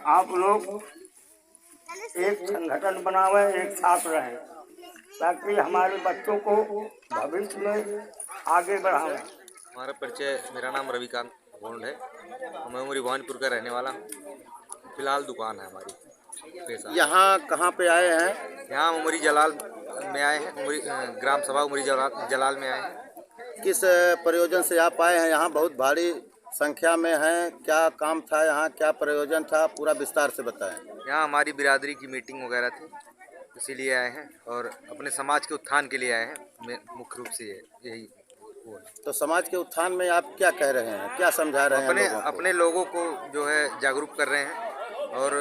आप लोग एक संगठन बनावे, एक साथ रहें, ताकि हमारे बच्चों को भविष्य में आगे बढ़ावें। हमारा परिचय, मेरा नाम रविकांत गोंड है। मैं उमरी भवानीपुर का रहने वाला हूँ। फिलहाल दुकान है हमारी। पैसा यहाँ कहाँ पे आए हैं? यहाँ उमरी जलाल में आए हैं। उमरी ग्राम सभा उमरी जलाल में आए हैं। किस प्रयोजन से आप आए हैं? यहाँ बहुत भारी संख्या में हैं। क्या काम था यहाँ, क्या प्रयोजन था, पूरा विस्तार से बताएं। यहाँ हमारी बिरादरी की मीटिंग वगैरह थी, इसीलिए आए हैं और अपने समाज के उत्थान के लिए आए हैं। मुख्य रूप से यही वो है। तो समाज के उत्थान में आप क्या कह रहे हैं, क्या समझा रहे हैं? अपने लोगों को जो है जागरूक कर रहे हैं और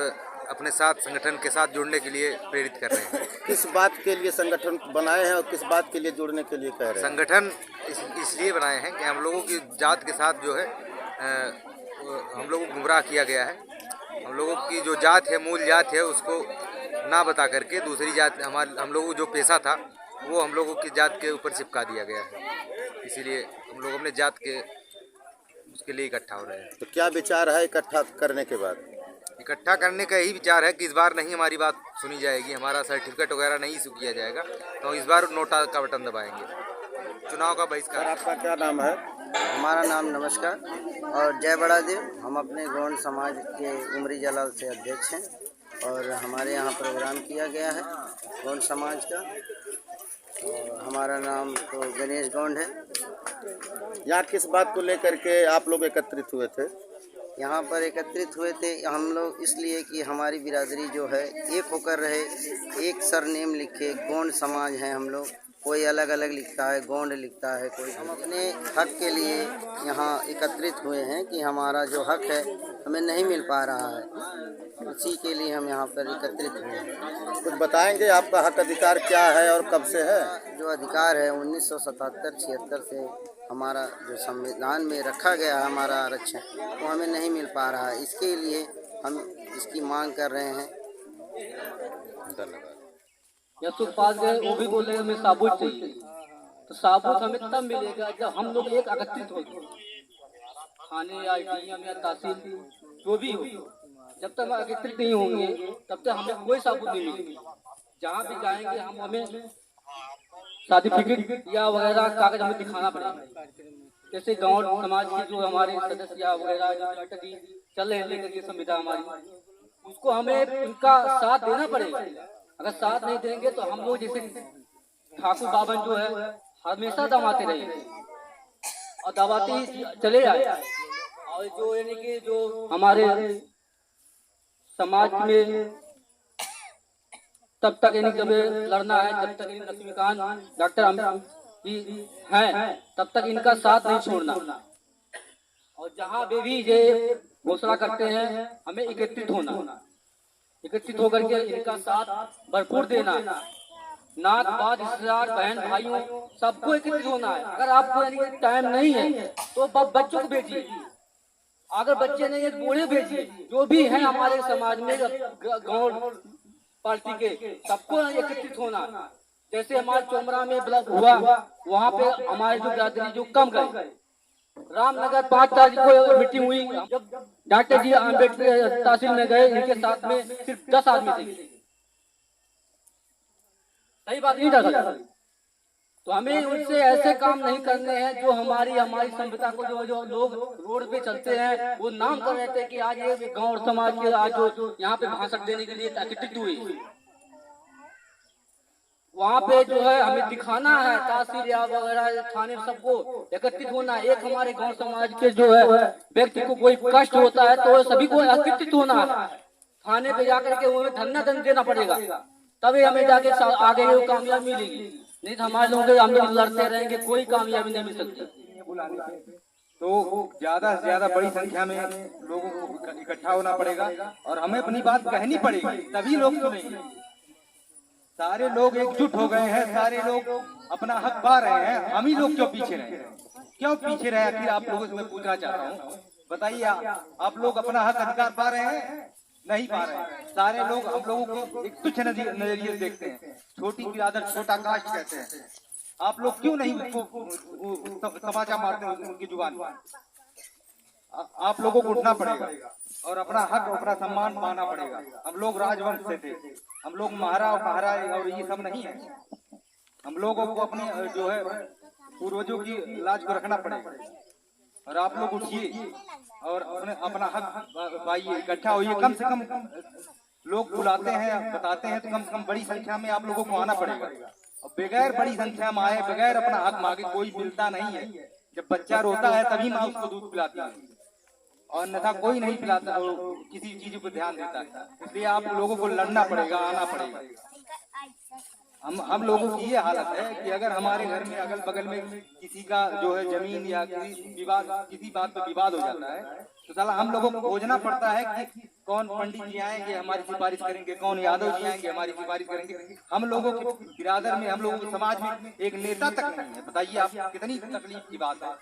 अपने साथ संगठन के साथ जुड़ने के लिए प्रेरित कर रहे हैं। किस बात के लिए संगठन बनाए हैं और किस बात के लिए जुड़ने के लिए कह रहे हैं? संगठन इसलिए बनाए हैं कि हम लोगों की जात के साथ जो है हम लोगों को गुमराह किया गया है। हम लोगों की जो जात है, मूल जात है, उसको ना बता करके दूसरी जात, हम लोगों को जो पेशा था वो हम लोगों की जात के ऊपर चिपका दिया गया है। इसीलिए हम लोग अपने जात के उसके लिए इकट्ठा हो रहे हैं। तो क्या विचार है इकट्ठा करने के बाद? इकट्ठा करने का यही विचार है कि इस बार नहीं हमारी बात सुनी जाएगी, हमारा सर्टिफिकेट वगैरह नहीं इशू किया जाएगा, तो इस बार नोटा का बटन दबाएंगे। चुनाव का बहिष्कार। आपका क्या नाम है? हमारा नाम नमस्कार और जय बड़ा देव। हम अपने गौंड समाज के उमरी जलाल से अध्यक्ष हैं और हमारे यहाँ प्रोग्राम किया गया है गौंड समाज का। और हमारा नाम तो गणेश गौंड है। यहाँ किस बात को लेकर के आप लोग एकत्रित हुए थे? यहाँ पर एकत्रित हुए थे हम लोग इसलिए कि हमारी बिरादरी जो है एक होकर रहे, एक सरनेम लिखे। गौंड समाज हैं हम लोग, कोई अलग अलग लिखता है, गौंड लिखता है कोई। हम अपने हक के लिए यहाँ एकत्रित हुए हैं कि हमारा जो हक है हमें नहीं मिल पा रहा है, उसी के लिए हम यहाँ पर एकत्रित हुए हैं। कुछ बताएंगे आपका हक अधिकार क्या है और कब से है? जो अधिकार है 1977-76 से हमारा जो संविधान में रखा गया है हमारा आरक्षण, वो हमें नहीं मिल पा रहा है। इसके लिए हम इसकी मांग कर रहे हैं। धन्यवाद। या तो पास गए वो भी बोल रहे हमें साबुत चाहिए, तो साबुत हमें तब मिलेगा जब हम लोग एक एकत्रित होंगे। थाने या डीएम या तहसील जो भी हो, जब तक हम एकत्रित नहीं होंगे तब तक हमें कोई साबुत नहीं मिलेगा। जहाँ भी जाएंगे हमें सर्टिफिकेट या वगैरह कागज हमें दिखाना पड़ेगा। जैसे गाँव समाज के जो हमारे सदस्य वगैरह चल रहे हैं लेकर के संविदा हमारी, उसको हमें उनका साथ देना पड़ेगा। अगर साथ नहीं देंगे तो हम लोग जैसे ठाकुर बाबन जो है हमेशा दबाते रहेंगे और दबाते ही चले आए। और जो यानी कि जो हमारे समाज में तब तक यानी जब लड़ना है, जब तक लक्ष्मीकांत डॉक्टर अमित जी हैं तब तक इनका साथ नहीं छोड़ना। और जहाँ भी ये घोषणा करते हैं हमें एकत्रित होना, एकत्रित होकर के इनका साथ भरपूर देना। नात बाद रिश्तेदार बहन भाइयों सबको एकत्रित होना है। अगर आपको यानी टाइम नहीं है तो बच्चों को भेजिए, अगर बच्चे नहीं है तो बूढ़े भेजिए। जो भी हैं हमारे समाज में गाँव पार्टी के, सबको एकत्रित होना। जैसे हमारे चोमरा में ब्लॉक हुआ, वहाँ पे हमारे जो बिरादरी जो कम गए, रामनगर 5 तारीख को मीटिंग हुई, जब डॉक्टर जी अम्बेडकर तहसील में गए, इनके साथ में सिर्फ 10 आदमी थे। सही बात नहीं था। तो हमें उनसे ऐसे काम नहीं करने हैं जो हमारी संविधा को जो लोग रोड पे चलते हैं वो नाम कर रहे थे कि आज ये गाँव और समाज के आज जो यहाँ पे भाषण देने के लिए एकत्रित हुई, वहाँ पे जो है हमें दिखाना है तहसील या वगैरह थाने सबको एकत्रित होना है। एक हमारे गांव समाज के जो है व्यक्ति को कोई कष्ट होता है तो सभी को एकत्रित होना है। थाने पे जाकर के हमें धरना देना पड़ेगा, तभी हमें जाके आगे वो कामयाबी मिलेगी। नहीं तो हमारे लोग हम लोग लड़ते रहेंगे, कोई कामयाबी नहीं मिल सकती। तो ज्यादा से ज्यादा बड़ी संख्या में लोगों को इकट्ठा होना पड़ेगा और हमें अपनी बात कहनी पड़ेगी, तभी लोग सुनेंगे। सारे लोग एकजुट हो गए हैं, सारे लोग अपना हक पा रहे हैं, हम ही लोग क्यों पीछे रहे? क्यों पीछे रहे? आखिर आप लोगों से मैं पूछना चाहता हूँ, बताइए आप लोग अपना हक अधिकार पा रहे हैं? नहीं पा रहे हैं। सारे लोग हम लोगों को एक तुच्छ नजरिए देखते हैं, छोटी बिरादर, छोटा कास्ट कहते हैं। आप लोग क्यों नहीं उसको तमाचा मारते हैं उनकी जुबान? आप लोगों को उठना पड़ेगा। और अपना हक अपना सम्मान पाना पड़ेगा। हम लोग राजवंश से थे, हम लोग महारा और महारा और ये सब नहीं है। हम लोगों को अपनी जो है पूर्वजों की लाज को रखना पड़ेगा। और आप लोग उठिए और अपना हक पाइए, इकट्ठा होइए। कम से कम लोग बुलाते हैं, बताते हैं, तो कम से कम बड़ी संख्या में आप लोगों को आना पड़ेगा। और बगैर बड़ी संख्या में आए, बगैर अपना हक मांगे कोई मिलता नहीं है। जब बच्चा रोता है तभी माँ उसको दूध पिलाती है, और अन्यथा कोई नहीं पिलाता, किसी चीज पर ध्यान देता है। इसलिए आप लोगों को लड़ना पड़ेगा, आना पड़ेगा। हम लोगों की ये हालत है कि अगर हमारे घर में अगल बगल में किसी का जो है जमीन या किसी बात पर विवाद हो जाता है, तो साला हम लोगों को खोजना पड़ता है कि कौन पंडित जी आएंगे हमारी सिफारिश करेंगे, कौन यादव जी आएंगे हमारी सिफारिश करेंगे। हम लोगों के बिरादर में, हम लोगों के समाज में एक नेता तक नहीं है। बताइए आप, कितनी तकलीफ की बात है।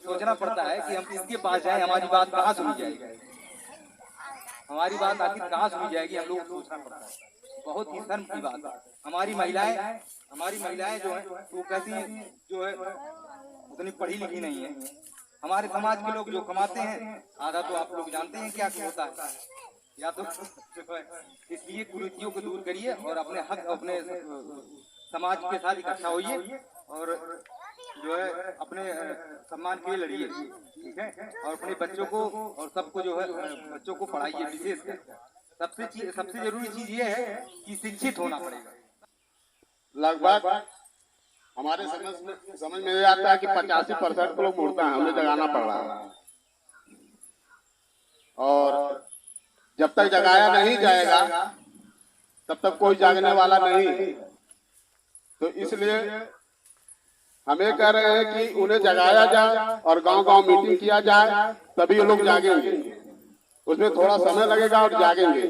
सोचना पड़ता है कि हम किसके पास जाएं, हमारी बात कहाँ सुनी जाएगी, हमारी बात आखिर कहाँ सुनी जाएगी। हम लोग को सोचना पड़ता है। बहुत ही शर्म की बात है। हमारी महिलाएं जो है वो कहती हैं जो है उतनी पढ़ी लिखी नहीं है। हमारे समाज के लोग जो कमाते हैं, आधा तो आप लोग जानते हैं क्या होता है। या तो इसलिए कुरीतियों को दूर करिए और अपने हक अपने समाज के साथ इकट्ठा होइए और जो है अपने सम्मान के लिए लड़िए, ठीक है। और अपने बच्चों को और सबको जो है बच्चों को पढ़ाइए। विशेषकर सबसे जरूरी चीज ये है कि शिक्षित होना पड़ेगा। लगभग हमारे समझ में आता है कि 85% को लोग मुड़ता है, हमें जगाना पड़ रहा है। और जब तक जगाया नहीं जाएगा तब तक कोई जागने वाला नहीं। तो इसलिए हम ये कह रहे हैं कि उन्हें जगाया जाए और गांव-गांव मीटिंग किया जाए, तभी ये लोग जागेंगे। उसमें थोड़ा समय लगेगा और जागेंगे।